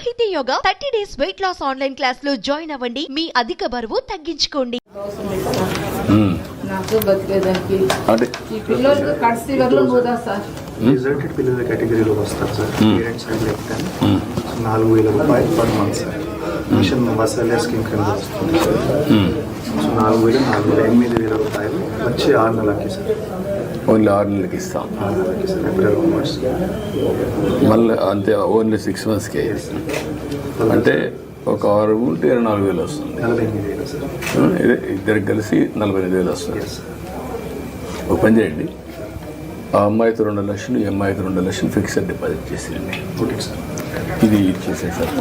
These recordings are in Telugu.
సాహితీ yoga 30 days weight loss online class లో జాయిన్ అవ్వండి. మీ అధిక బరువు తగ్గించుకోండి. నాకు బతికేదానికి ఈ పిల్లలు కన్సీవర్లో పోదా సార్ రిజల్టెడ్ పిల్లల కేటగిరీలో వస్తారు సార్. పేరెంట్స్ అండ్ లైక్ 4,000 రూపాయలు per month sir. Mission masala scheme కింద వస్తుంది సార్. సో 4,000 రూపాయలు వచ్చి 6 నెలలకి సార్. ఓన్లీ 6 నెలలకి ఇస్తాం. 6 నెలలకి సార్. ఏప్రిల్ onwards మళ్ళీ అంతే ఓన్లీ 6 monthsకే. అంటే ఒక 6 ఉంటే 4,000 వస్తుంది. 48,000 సార్. ఇదే ఇద్దరికి కలిసి 45,000 వస్తుంది. ఒక పని చేయండి, ఆ అమ్మాయితో 2 లక్షలు, ఈ అమ్మాయితో 2 లక్షలు ఫిక్స్డ్ డిపాజిట్ చేసేయండి. Okay sir. ఇది ఇచ్చేసేది సార్.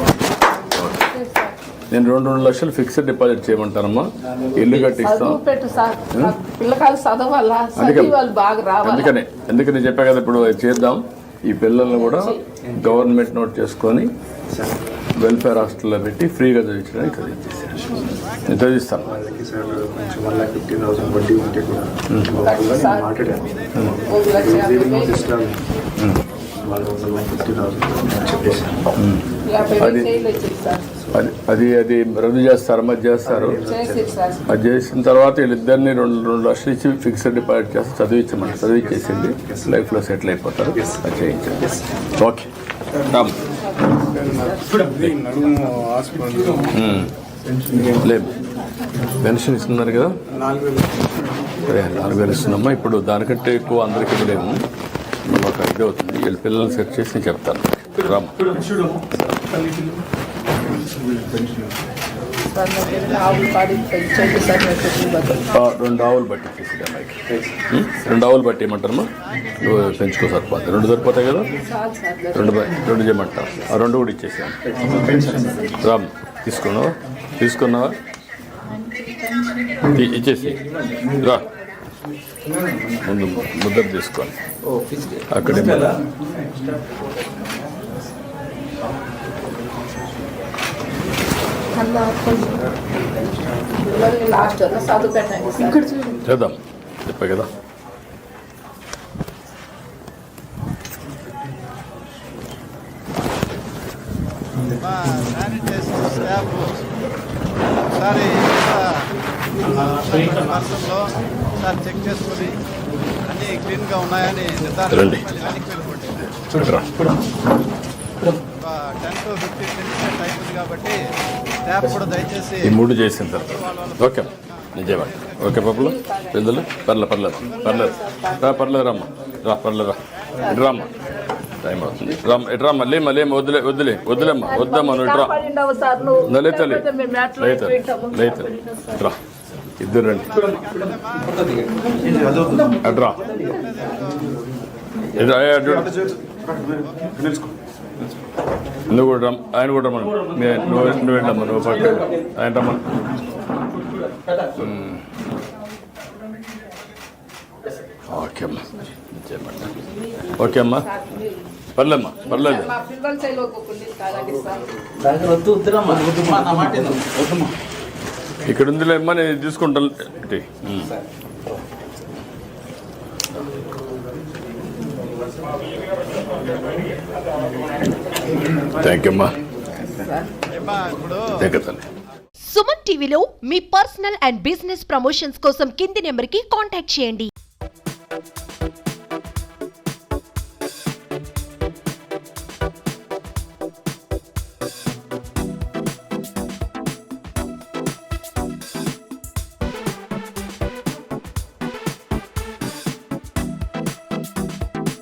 నేను 2 లక్షలు ఫిక్స్డ్ డిపాజిట్ చేయమంటానమ్మా. ఇల్లు కట్టిస్తాం. పిల్లకాయలు చదవాలా, వాళ్ళు బాగా రావాలి. ఎందుకని చెప్పా కదా, ఇప్పుడు అది చేద్దాం. ఈ పిల్లల్ని కూడా గవర్నమెంట్ నోట్ చేసుకొని వెల్ఫేర్ హాస్టల్లో పెట్టి ఫ్రీగా చదివించడానికి చదివించేసాను. నేను చదివిస్తాను. వాళ్ళకి సార్ కొంచెం 1,50,000 వడ్డీ ఉంటే కూడా మాట్లాడాను. వాళ్ళు 1,50,000 చెప్పేసాను. అది రద్దు చేస్తారు, మధ్య చేస్తారు. అది చేసిన తర్వాత వీళ్ళిద్దరిని 2 లక్షలు ఇచ్చి ఫిక్స్డ్ డిపాజిట్ చేస్తే చదివించేసింది. లైఫ్లో సెటిల్ అయిపోతారు. అది చేయించండి. ఓకే లేదు, పెన్షన్ ఇస్తున్నారు కదా, 4,000 ఇస్తున్నామ్మా. ఇప్పుడు దానికంటే ఎక్కువ అందరికీ ఇవ్వలేము. ఒక ఇది అవుతుంది. వీళ్ళ పిల్లలు సెట్ చేసి నేను చెప్తాను. రామ్ 2 ఆవులు బట్టి ఇచ్చేసి అమ్మాయికి. 2 ఆవులు బట్టి ఏమంటారమ్మా, నువ్వు పెంచుకో సరిపోతుంది. 2 సరిపోతాయి కదా, 2 చేయమంటారు. ఆ 2 కూడా ఇచ్చేసాను. రామ్ తీసుకున్నావా ఇచ్చేసి రా. ముందు ముద్ర తీసుకోండి. అక్కడే చేద్దాం. చెప్పా కదా. ఒకసారి సార్ చెక్ చేసుకుని అన్నీ క్లీన్గా ఉన్నాయని నిర్ధారణ 10 to 15 minutes టైం ఉంది కాబట్టి స్టాఫ్ కూడా దయచేసి ఈ 3 చేసిన తర్వాత ఓకే నిజేవాడి. ఓకే పప్పులు పెద్దలు పర్లేదు రమ్మా. పర్లేదు ఇటు రామ్మా. టైం అవుతుంది. ఇటు రామ్మా. లేమ్మా వద్దులేమ్మా. వద్దమ్మా నువ్వు ఇట్రా. లేతలే రా. ఇద్దరు రండి. అట్రా. నువ్వు కూడా రమ్మ. ఆయన కూడా రమ్మను. నువ్వు వెళ్ళమ్మా. నువ్వు పక్క ఆయన రమ్మను. ఓకే అమ్మా. ఓకే అమ్మా. పర్లేదు. ఇక్కడ ఉందిలే అమ్మా, నేను తీసుకుంటాను. థ్యాంక్ యూ అమ్మా. సుమన్ టీవీలో మీ పర్సనల్ అండ్ బిజినెస్ ప్రమోషన్స్ కోసం కింది నెంబర్కి కాంటాక్ట్ చేయండి.